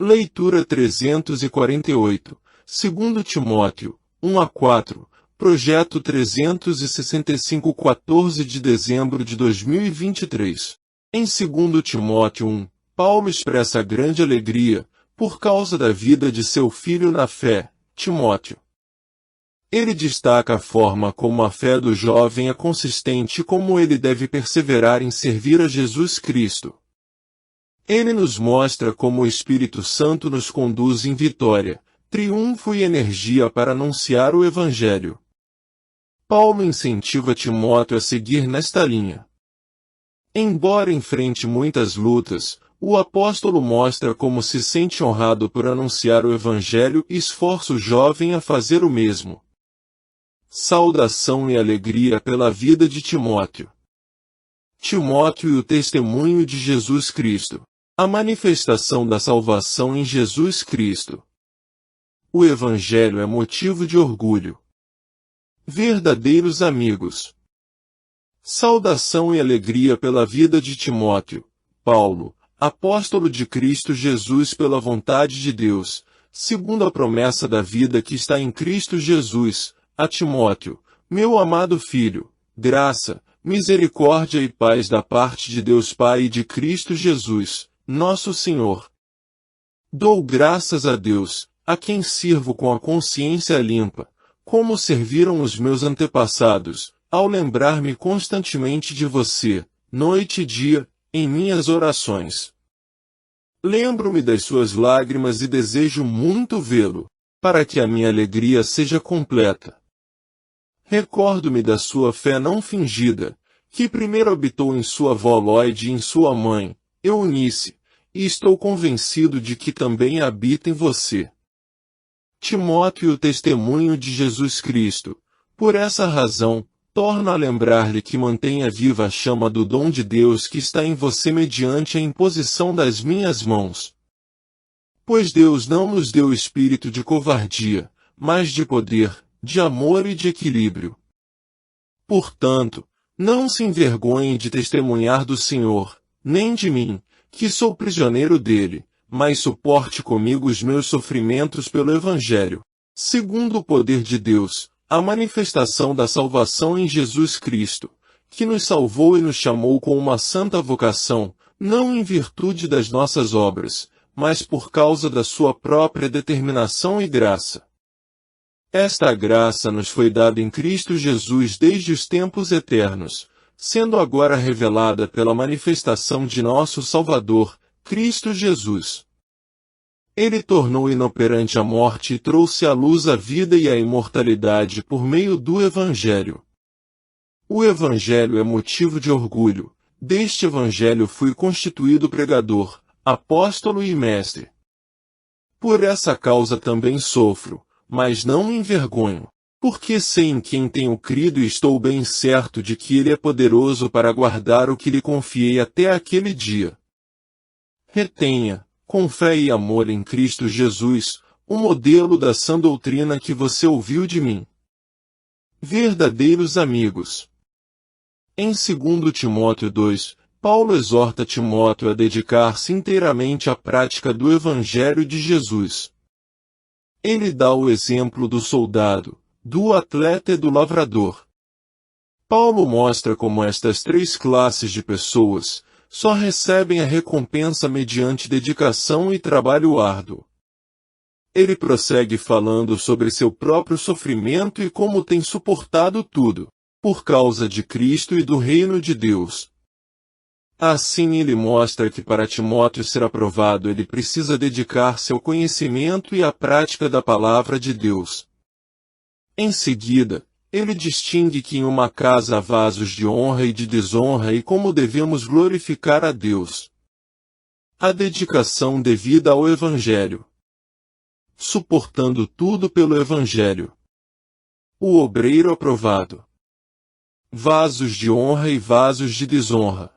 Leitura 348, 2 Timóteo, 1 a 4, Projeto 365, 14 de dezembro de 2023. Em 2 Timóteo 1, Paulo expressa grande alegria, por causa da vida de seu filho na fé, Timóteo. Ele destaca a forma como a fé do jovem é consistente e como ele deve perseverar em servir a Jesus Cristo. Ele nos mostra como o Espírito Santo nos conduz em vitória, triunfo e energia para anunciar o Evangelho. Paulo incentiva Timóteo a seguir nesta linha. Embora enfrente muitas lutas, o apóstolo mostra como se sente honrado por anunciar o Evangelho e esforça o jovem a fazer o mesmo. Saudação e alegria pela vida de Timóteo. Timóteo e o testemunho de Jesus Cristo. A manifestação da salvação em Jesus Cristo. O Evangelho é motivo de orgulho. Verdadeiros amigos. Saudação e alegria pela vida de Timóteo, Paulo, apóstolo de Cristo Jesus pela vontade de Deus, segundo a promessa da vida que está em Cristo Jesus, a Timóteo, meu amado filho, graça, misericórdia e paz da parte de Deus Pai e de Cristo Jesus, nosso Senhor. Dou graças a Deus, a quem sirvo com a consciência limpa, como serviram os meus antepassados, ao lembrar-me constantemente de você, noite e dia, em minhas orações. Lembro-me das suas lágrimas e desejo muito vê-lo, para que a minha alegria seja completa. Recordo-me da sua fé não fingida, que primeiro habitou em sua avó Lloyd e em sua mãe, Eunice, e estou convencido de que também habita em você. Timóteo e o testemunho de Jesus Cristo. Por essa razão, torno a lembrar-lhe que mantenha viva a chama do dom de Deus que está em você mediante a imposição das minhas mãos. Pois Deus não nos deu espírito de covardia, mas de poder, de amor e de equilíbrio. Portanto, não se envergonhem de testemunhar do Senhor, nem de mim, que sou prisioneiro dele, mas suporte comigo os meus sofrimentos pelo Evangelho, segundo o poder de Deus, a manifestação da salvação em Jesus Cristo, que nos salvou e nos chamou com uma santa vocação, não em virtude das nossas obras, mas por causa da sua própria determinação e graça. Esta graça nos foi dada em Cristo Jesus desde os tempos eternos, sendo agora revelada pela manifestação de nosso Salvador, Cristo Jesus. Ele tornou inoperante a morte e trouxe à luz a vida e a imortalidade por meio do Evangelho. O Evangelho é motivo de orgulho. Deste Evangelho fui constituído pregador, apóstolo e mestre. Por essa causa também sofro, mas não me envergonho, porque sei em quem tenho crido e estou bem certo de que Ele é poderoso para guardar o que lhe confiei até aquele dia. Retenha, com fé e amor em Cristo Jesus, o modelo da sã doutrina que você ouviu de mim. Verdadeiros amigos. Em 2 Timóteo 2, Paulo exorta Timóteo a dedicar-se inteiramente à prática do Evangelho de Jesus. Ele dá o exemplo do soldado, do atleta e do lavrador. Paulo mostra como estas três classes de pessoas só recebem a recompensa mediante dedicação e trabalho árduo. Ele prossegue falando sobre seu próprio sofrimento e como tem suportado tudo, por causa de Cristo e do reino de Deus. Assim ele mostra que para Timóteo ser aprovado ele precisa dedicar-se ao conhecimento e à prática da palavra de Deus. Em seguida, ele distingue que em uma casa há vasos de honra e de desonra e como devemos glorificar a Deus. A dedicação devida ao Evangelho. Suportando tudo pelo Evangelho. O obreiro aprovado. Vasos de honra e vasos de desonra.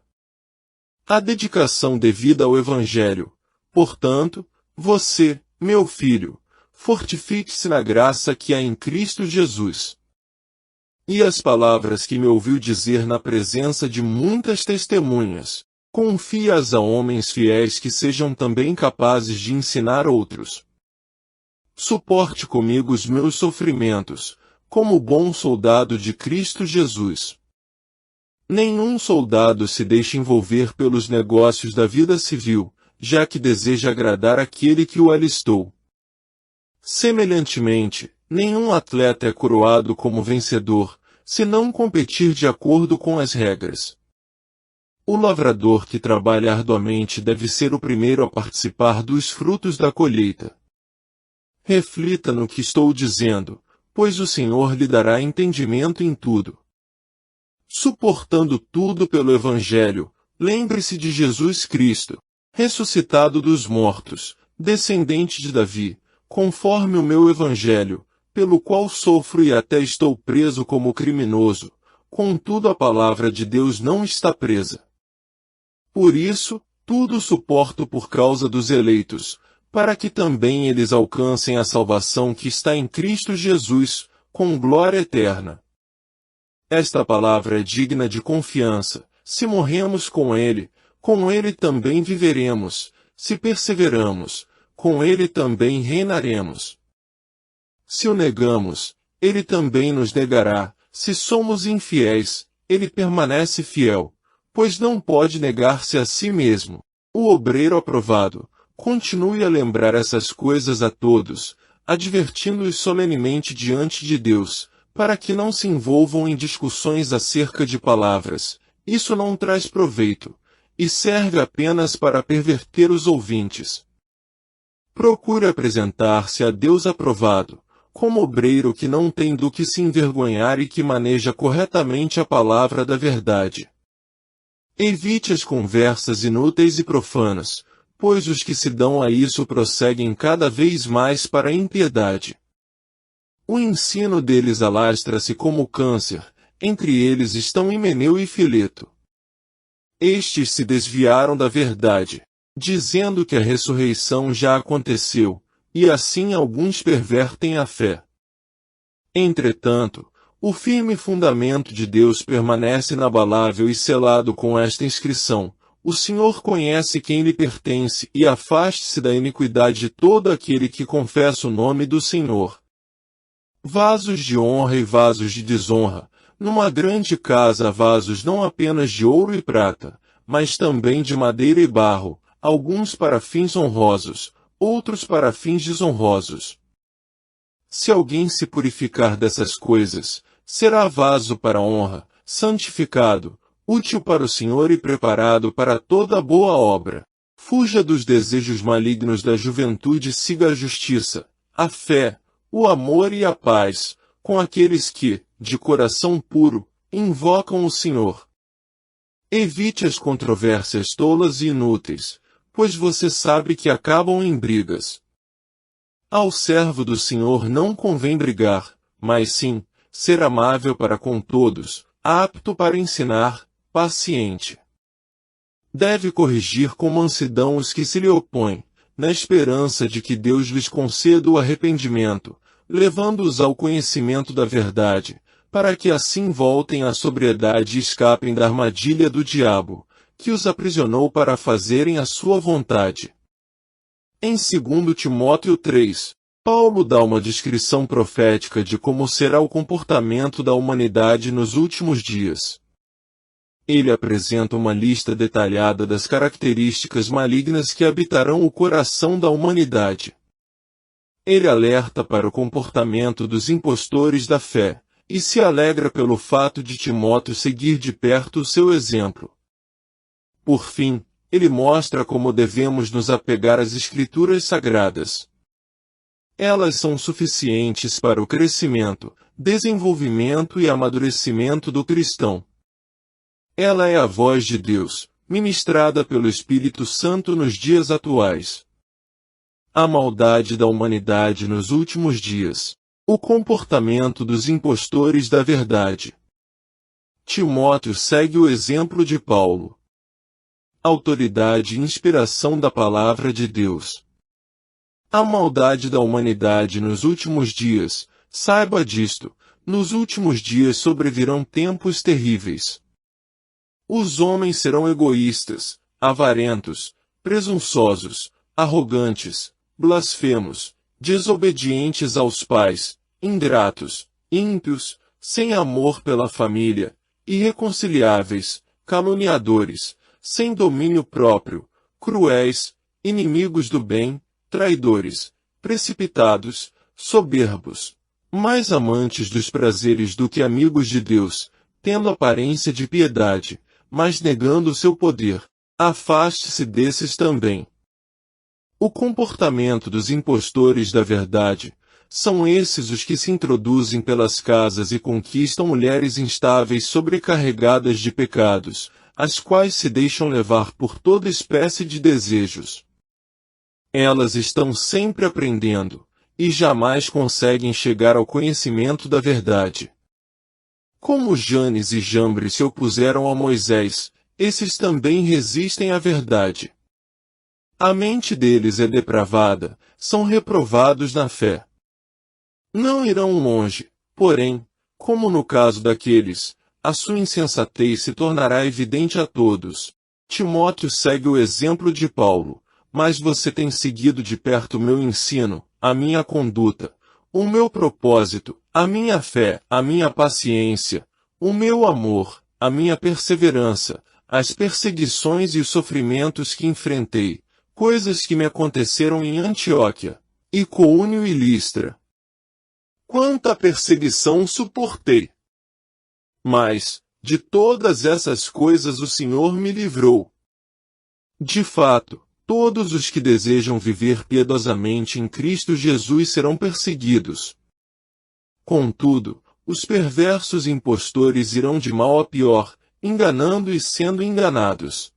A dedicação devida ao Evangelho. Portanto, você, meu filho, fortifique-se na graça que há em Cristo Jesus. E as palavras que me ouviu dizer na presença de muitas testemunhas, Confia-as a homens fiéis que sejam também capazes de ensinar outros. Suporte comigo os meus sofrimentos, como bom soldado de Cristo Jesus. Nenhum soldado se deixa envolver pelos negócios da vida civil, já que deseja agradar aquele que o alistou. Semelhantemente, nenhum atleta é coroado como vencedor, se não competir de acordo com as regras. O lavrador que trabalha arduamente deve ser o primeiro a participar dos frutos da colheita. Reflita no que estou dizendo, pois o Senhor lhe dará entendimento em tudo. Suportando tudo pelo Evangelho, lembre-se de Jesus Cristo, ressuscitado dos mortos, descendente de Davi, conforme o meu Evangelho, pelo qual sofro e até estou preso como criminoso, contudo a palavra de Deus não está presa. Por isso, tudo suporto por causa dos eleitos, para que também eles alcancem a salvação que está em Cristo Jesus, com glória eterna. Esta palavra é digna de confiança. Se morremos com Ele também viveremos. Se perseveramos, com Ele também reinaremos. Se o negamos, Ele também nos negará. Se somos infiéis, Ele permanece fiel, pois não pode negar-se a si mesmo. O obreiro aprovado, continue a lembrar essas coisas a todos, advertindo-os solenemente diante de Deus, para que não se envolvam em discussões acerca de palavras. Isso não traz proveito, e serve apenas para perverter os ouvintes. Procure apresentar-se a Deus aprovado, como obreiro que não tem do que se envergonhar e que maneja corretamente a palavra da verdade. Evite as conversas inúteis e profanas, pois os que se dão a isso prosseguem cada vez mais para a impiedade. O ensino deles alastra-se como câncer, entre eles estão Himeneu e Fileto. Estes se desviaram da verdade, dizendo que a ressurreição já aconteceu, e assim alguns pervertem a fé. Entretanto, o firme fundamento de Deus permanece inabalável e selado com esta inscrição: o Senhor conhece quem lhe pertence e afaste-se da iniquidade de todo aquele que confessa o nome do Senhor. Vasos de honra e vasos de desonra. Numa grande casa há vasos não apenas de ouro e prata, mas também de madeira e barro, alguns para fins honrosos, outros para fins desonrosos. Se alguém se purificar dessas coisas, será vaso para honra, santificado, útil para o Senhor e preparado para toda boa obra. Fuja dos desejos malignos da juventude e siga a justiça, a fé, o amor e a paz, com aqueles que, de coração puro, invocam o Senhor. Evite as controvérsias tolas e inúteis, pois você sabe que acabam em brigas. Ao servo do Senhor não convém brigar, mas sim, ser amável para com todos, apto para ensinar, paciente. Deve corrigir com mansidão os que se lhe opõem, na esperança de que Deus lhes conceda o arrependimento, levando-os ao conhecimento da verdade, para que assim voltem à sobriedade e escapem da armadilha do diabo, que os aprisionou para fazerem a sua vontade. Em 2 Timóteo 3, Paulo dá uma descrição profética de como será o comportamento da humanidade nos últimos dias. Ele apresenta uma lista detalhada das características malignas que habitarão o coração da humanidade. Ele alerta para o comportamento dos impostores da fé, e se alegra pelo fato de Timóteo seguir de perto o seu exemplo. Por fim, ele mostra como devemos nos apegar às Escrituras Sagradas. Elas são suficientes para o crescimento, desenvolvimento e amadurecimento do cristão. Ela é a voz de Deus, ministrada pelo Espírito Santo nos dias atuais. A maldade da humanidade nos últimos dias. O comportamento dos impostores da verdade. Timóteo segue o exemplo de Paulo. Autoridade e inspiração da palavra de Deus. A maldade da humanidade nos últimos dias, saiba disto, nos últimos dias sobrevirão tempos terríveis. Os homens serão egoístas, avarentos, presunçosos, arrogantes, blasfemos, desobedientes aos pais, ingratos, ímpios, sem amor pela família, irreconciliáveis, caluniadores, sem domínio próprio, cruéis, inimigos do bem, traidores, precipitados, soberbos, mais amantes dos prazeres do que amigos de Deus, tendo aparência de piedade, mas negando o seu poder. Afaste-se desses também. O comportamento dos impostores da verdade, são esses os que se introduzem pelas casas e conquistam mulheres instáveis sobrecarregadas de pecados, as quais se deixam levar por toda espécie de desejos. Elas estão sempre aprendendo, e jamais conseguem chegar ao conhecimento da verdade. Como Janes e Jambres se opuseram a Moisés, esses também resistem à verdade. A mente deles é depravada, são reprovados na fé. Não irão longe, porém, como no caso daqueles, a sua insensatez se tornará evidente a todos. Timóteo segue o exemplo de Paulo, mas você tem seguido de perto o meu ensino, a minha conduta, o meu propósito, a minha fé, a minha paciência, o meu amor, a minha perseverança, as perseguições e os sofrimentos que enfrentei, coisas que me aconteceram em Antioquia, Icônio e Listra. Quanta perseguição suportei! Mas, de todas essas coisas o Senhor me livrou. De fato, todos os que desejam viver piedosamente em Cristo Jesus serão perseguidos. Contudo, os perversos impostores irão de mal a pior, enganando e sendo enganados.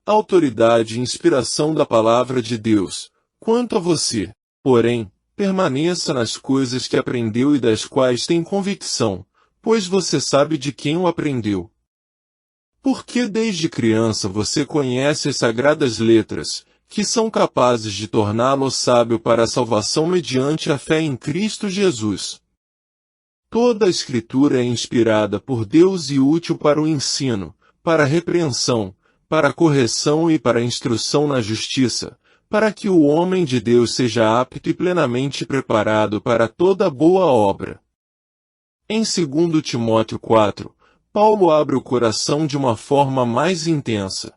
Autoridade e inspiração da Palavra de Deus. Quanto a você, porém, permaneça nas coisas que aprendeu e das quais tem convicção, pois você sabe de quem o aprendeu. Porque desde criança você conhece as sagradas letras, que são capazes de torná-lo sábio para a salvação mediante a fé em Cristo Jesus. Toda a Escritura é inspirada por Deus e útil para o ensino, para a repreensão, para a correção e para a instrução na justiça, para que o homem de Deus seja apto e plenamente preparado para toda boa obra. Em 2 Timóteo 4, Paulo abre o coração de uma forma mais intensa.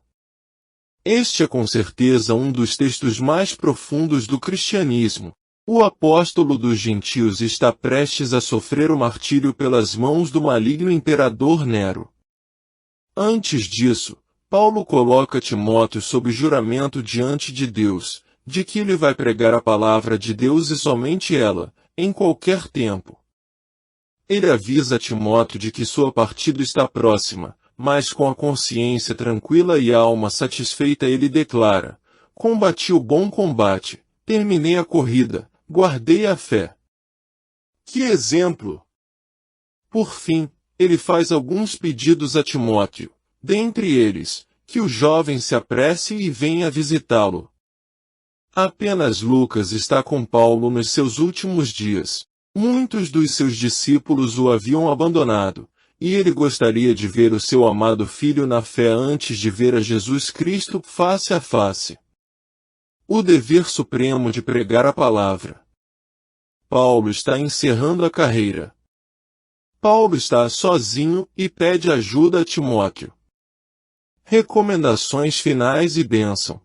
Este é com certeza um dos textos mais profundos do cristianismo. O apóstolo dos gentios está prestes a sofrer o martírio pelas mãos do maligno imperador Nero. Antes disso, Paulo coloca Timóteo sob juramento diante de Deus, de que ele vai pregar a palavra de Deus e somente ela, em qualquer tempo. Ele avisa Timóteo de que sua partida está próxima, mas com a consciência tranquila e a alma satisfeita ele declara: combati o bom combate, terminei a corrida, guardei a fé. Que exemplo! Por fim, ele faz alguns pedidos a Timóteo, dentre eles, que o jovem se apresse e venha visitá-lo. Apenas Lucas está com Paulo nos seus últimos dias. Muitos dos seus discípulos o haviam abandonado, e ele gostaria de ver o seu amado filho na fé antes de ver a Jesus Cristo face a face. O dever supremo de pregar a palavra. Paulo está encerrando a carreira. Paulo está sozinho e pede ajuda a Timóteo. Recomendações finais e bênção.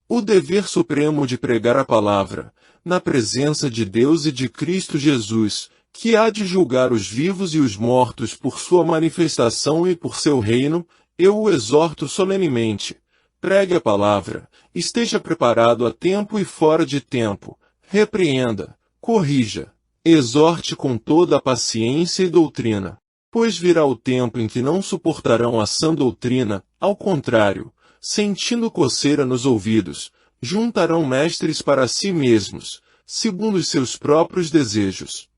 O dever supremo de pregar a palavra, na presença de Deus e de Cristo Jesus, que há de julgar os vivos e os mortos por sua manifestação e por seu reino, eu o exorto solenemente. Pregue a palavra, esteja preparado a tempo e fora de tempo, repreenda, corrija, exorte com toda a paciência e doutrina. Pois virá o tempo em que não suportarão a sã doutrina, ao contrário, sentindo coceira nos ouvidos, juntarão mestres para si mesmos, segundo os seus próprios desejos.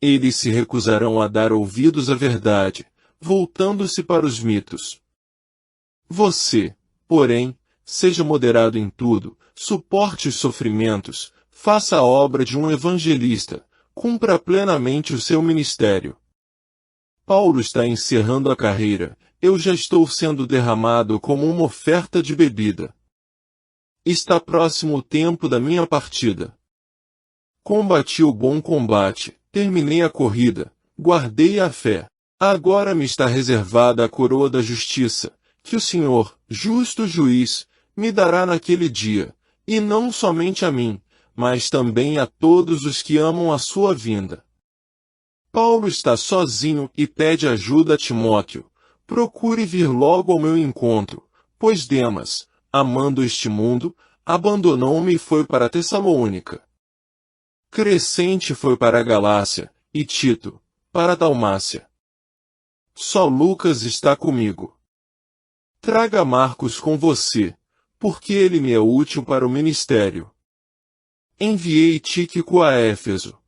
Eles se recusarão a dar ouvidos à verdade, voltando-se para os mitos. Você, porém, seja moderado em tudo, suporte os sofrimentos, faça a obra de um evangelista, cumpra plenamente o seu ministério. Paulo está encerrando a carreira, eu já estou sendo derramado como uma oferta de bebida. Está próximo o tempo da minha partida. Combati o bom combate, terminei a corrida, guardei a fé. Agora me está reservada a coroa da justiça, que o Senhor, justo juiz, me dará naquele dia, e não somente a mim, mas também a todos os que amam a sua vinda. Paulo está sozinho e pede ajuda a Timóteo. Procure vir logo ao meu encontro, pois Demas, amando este mundo, abandonou-me e foi para Tessalônica. Crescente foi para a Galácia, e Tito, para a Dalmácia. Só Lucas está comigo. Traga Marcos com você, porque ele me é útil para o ministério. Enviei Tíquico a Éfeso.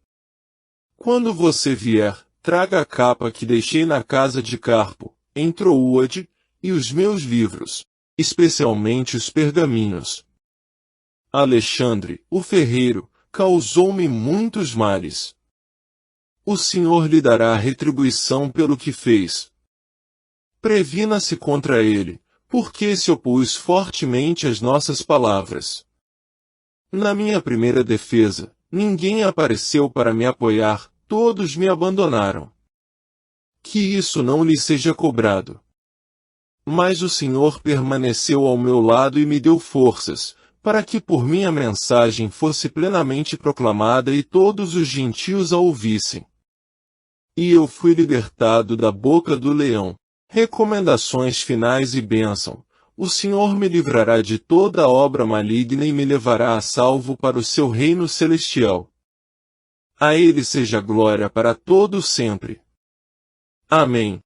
Quando você vier, traga a capa que deixei na casa de Carpo, em Troade, e os meus livros, especialmente os pergaminhos. Alexandre, o ferreiro, causou-me muitos males. O Senhor lhe dará retribuição pelo que fez. Previna-se contra ele, porque se opôs fortemente às nossas palavras. Na minha primeira defesa, ninguém apareceu para me apoiar, todos me abandonaram. Que isso não lhe seja cobrado. Mas o Senhor permaneceu ao meu lado e me deu forças, para que por minha mensagem fosse plenamente proclamada e todos os gentios a ouvissem. E eu fui libertado da boca do leão. Recomendações finais e bênção. O Senhor me livrará de toda obra maligna e me levará a salvo para o seu reino celestial. A Ele seja glória para todo sempre. Amém.